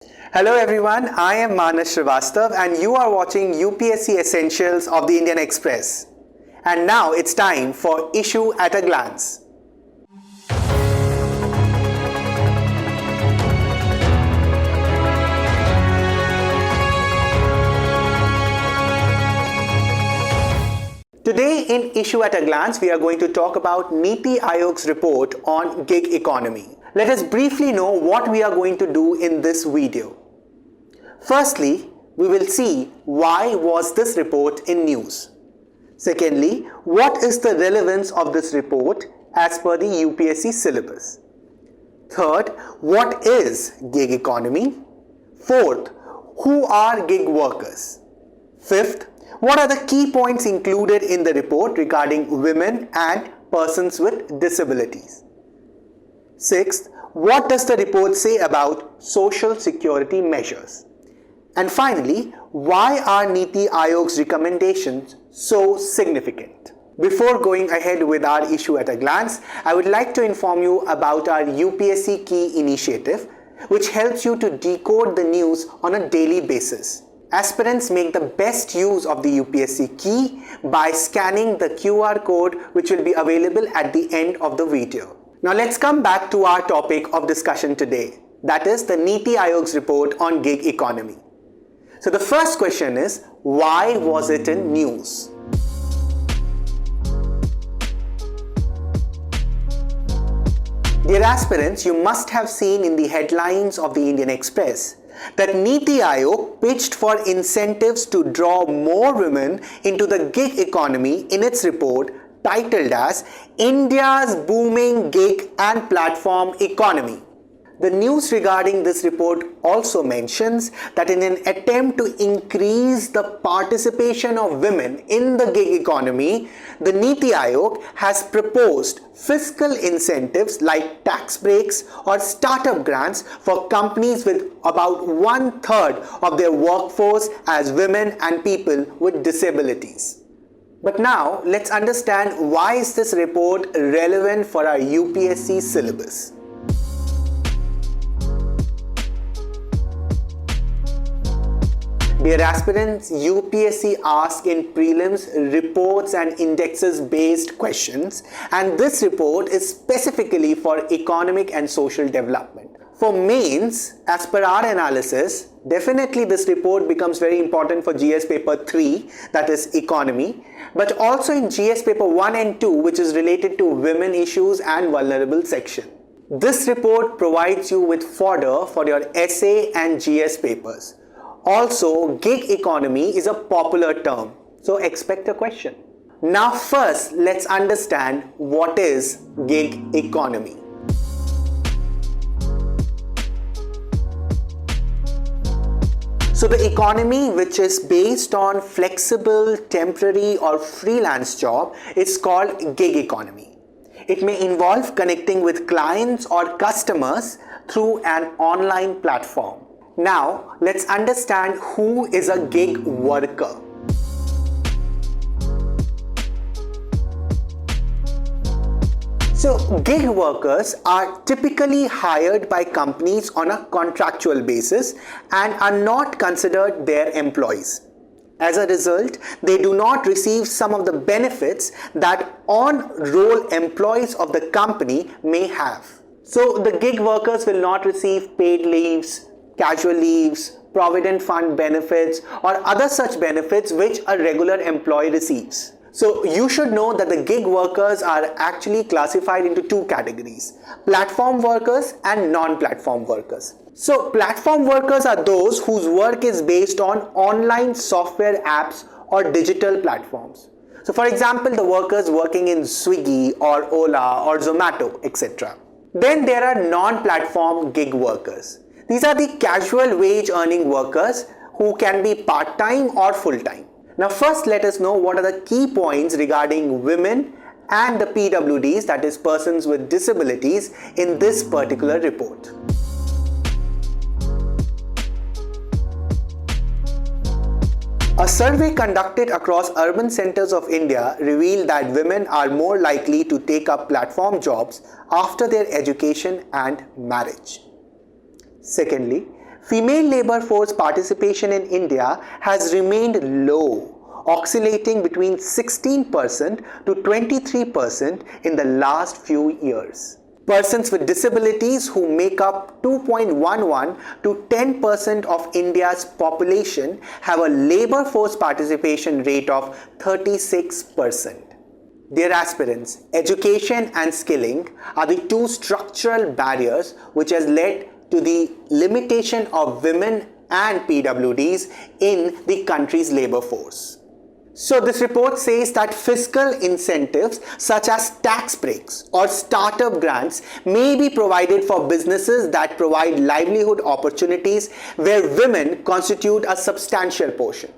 Hello everyone, I am Manas Srivastava and you are watching UPSC Essentials of the Indian Express. And now it's time for Issue at a Glance. Today in Issue at a Glance, we are going to talk about NITI Aayog's report on gig economy. Let us briefly know what we are going to do in this video. Firstly, we will see why was this report in news. Secondly, what is the relevance of this report as per the UPSC syllabus. Third, what is gig economy? Fourth, who are gig workers? Fifth, what are the key points included in the report regarding women and persons with disabilities? Sixth, what does the report say about social security measures? And finally, why are NITI Aayog's recommendations so significant? Before going ahead with our issue at a glance, I would like to inform you about our UPSC Key initiative, which helps you to decode the news on a daily basis. Aspirants make the best use of the UPSC Key by scanning the QR code which will be available at the end of the video. Now let's come back to our topic of discussion today, that is the NITI Aayog's report on gig economy. So the first question is, why was it in news? Dear aspirants, you must have seen in the headlines of the Indian Express that NITI Aayog pitched for incentives to draw more women into the gig economy in its report titled as India's Booming Gig and Platform Economy. The news regarding this report also mentions that in an attempt to increase the participation of women in the gig economy, the NITI Aayog has proposed fiscal incentives like tax breaks or startup grants for companies with about 1/3 of their workforce as women and people with disabilities. But now let's understand why is this report relevant for our UPSC syllabus. Dear aspirants, UPSC asks in prelims reports and indexes based questions, and this report is specifically for economic and social development. For mains, as per our analysis, definitely this report becomes very important for GS paper 3, that is economy, but also in GS paper 1 and 2, which is related to women issues and vulnerable section. This report provides you with fodder for your essay and GS papers. Also, gig economy is a popular term, so expect a question. Now first, let's understand what is gig economy. So the economy, which is based on flexible, temporary or freelance job, is called gig economy. It may involve connecting with clients or customers through an online platform. Now, let's understand who is a gig worker. So, gig workers are typically hired by companies on a contractual basis and are not considered their employees. As a result, they do not receive some of the benefits that on-roll employees of the company may have. So, the gig workers will not receive paid leaves, casual leaves, provident fund benefits or other such benefits which a regular employee receives. So you should know that the gig workers are actually classified into two categories, platform workers and non-platform workers. So platform workers are those whose work is based on online software apps or digital platforms. So for example, the workers working in Swiggy or Ola or Zomato, etc. Then there are non-platform gig workers. These are the casual wage earning workers who can be part-time or full-time. Now first let us know what are the key points regarding women and the PWDs, that is persons with disabilities, in this particular report. A survey conducted across urban centers of India revealed that women are more likely to take up platform jobs after their education and marriage. Secondly, female labor force participation in India has remained low, oscillating between 16% to 23% in the last few years. Persons with disabilities, who make up 2.11 to 10% of India's population, have a labor force participation rate of 36%. Dear aspirants, education and skilling are the two structural barriers which has led to the limitation of women and PWDs in the country's labor force. So this report says that fiscal incentives such as tax breaks or startup grants may be provided for businesses that provide livelihood opportunities where women constitute a substantial portion,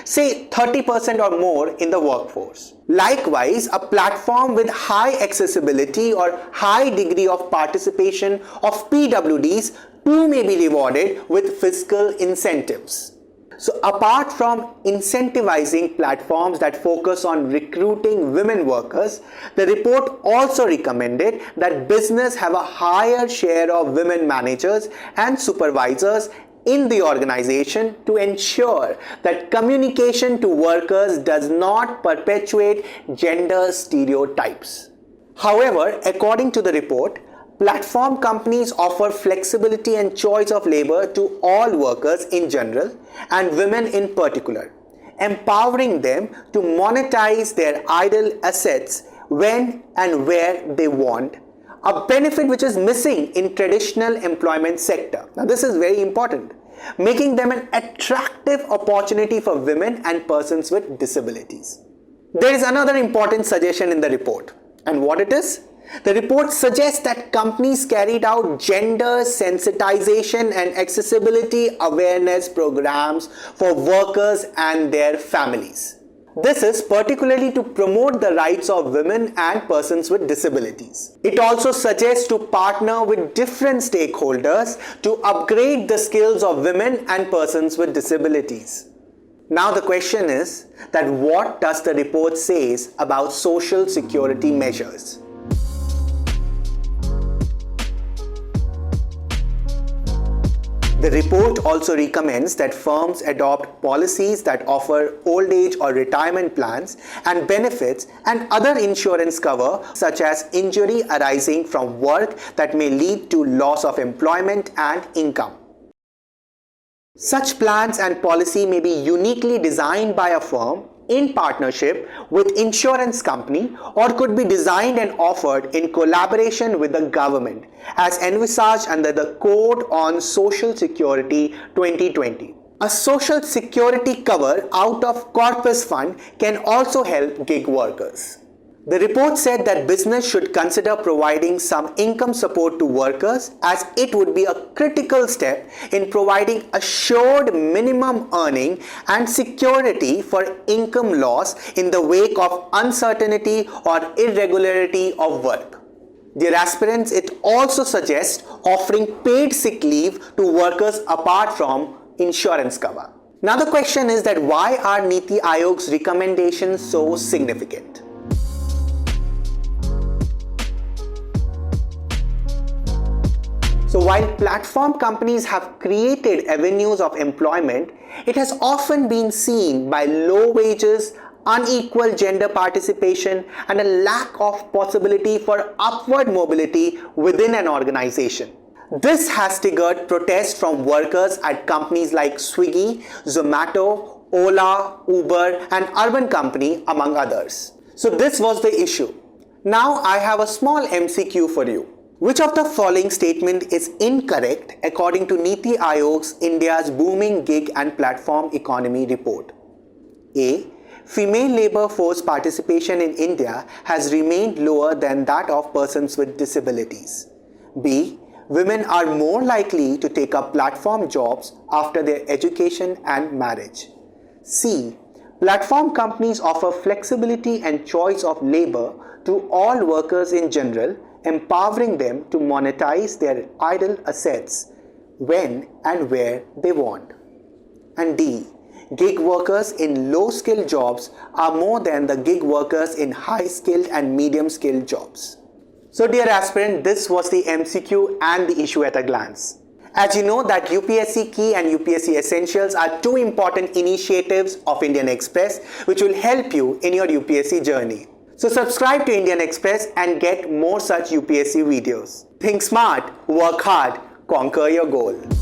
say 30% or more in the workforce. Likewise, a platform with high accessibility or high degree of participation of PWDs too may be rewarded with fiscal incentives. So apart from incentivizing platforms that focus on recruiting women workers, the report also recommended that business have a higher share of women managers and supervisors in the organization to ensure that communication to workers does not perpetuate gender stereotypes. However, according to the report, platform companies offer flexibility and choice of labor to all workers in general and women in particular, empowering them to monetize their idle assets when and where they want, a benefit which is missing in traditional employment sector. Now this is very important, making them an attractive opportunity for women and persons with disabilities. There is another important suggestion in the report, and what it is? The report suggests that companies carried out gender sensitization and accessibility awareness programs for workers and their families. This is particularly to promote the rights of women and persons with disabilities. It also suggests to partner with different stakeholders to upgrade the skills of women and persons with disabilities. Now the question is that what does the report says about social security measures? The report also recommends that firms adopt policies that offer old age or retirement plans and benefits and other insurance cover such as injury arising from work that may lead to loss of employment and income. Such plans and policy may be uniquely designed by a firm in partnership with insurance company or could be designed and offered in collaboration with the government as envisaged under the Code on Social Security 2020. A social security cover out of corpus fund can also help gig workers. The report said that business should consider providing some income support to workers as it would be a critical step in providing assured minimum earning and security for income loss in the wake of uncertainty or irregularity of work. Dear aspirants, it also suggests offering paid sick leave to workers apart from insurance cover. Now the question is that why are NITI Aayog's recommendations so significant? So while platform companies have created avenues of employment, it has often been seen by low wages, unequal gender participation, and a lack of possibility for upward mobility within an organization. This has triggered protests from workers at companies like Swiggy, Zomato, Ola, Uber, and Urban Company, among others. So this was the issue. Now I have a small MCQ for you. Which of the following statement is incorrect according to NITI Aayog's India's Booming Gig and Platform Economy report? A. Female labor force participation in India has remained lower than that of persons with disabilities. B. Women are more likely to take up platform jobs after their education and marriage. C. Platform companies offer flexibility and choice of labor to all workers in general, empowering them to monetize their idle assets when and where they want. And D. Gig workers in low-skilled jobs are more than the gig workers in high-skilled and medium-skilled jobs. So dear aspirant, this was the MCQ and the issue at a glance. As you know that UPSC Key and UPSC Essentials are two important initiatives of Indian Express which will help you in your UPSC journey. So subscribe to Indian Express and get more such UPSC videos. Think smart, work hard, conquer your goal.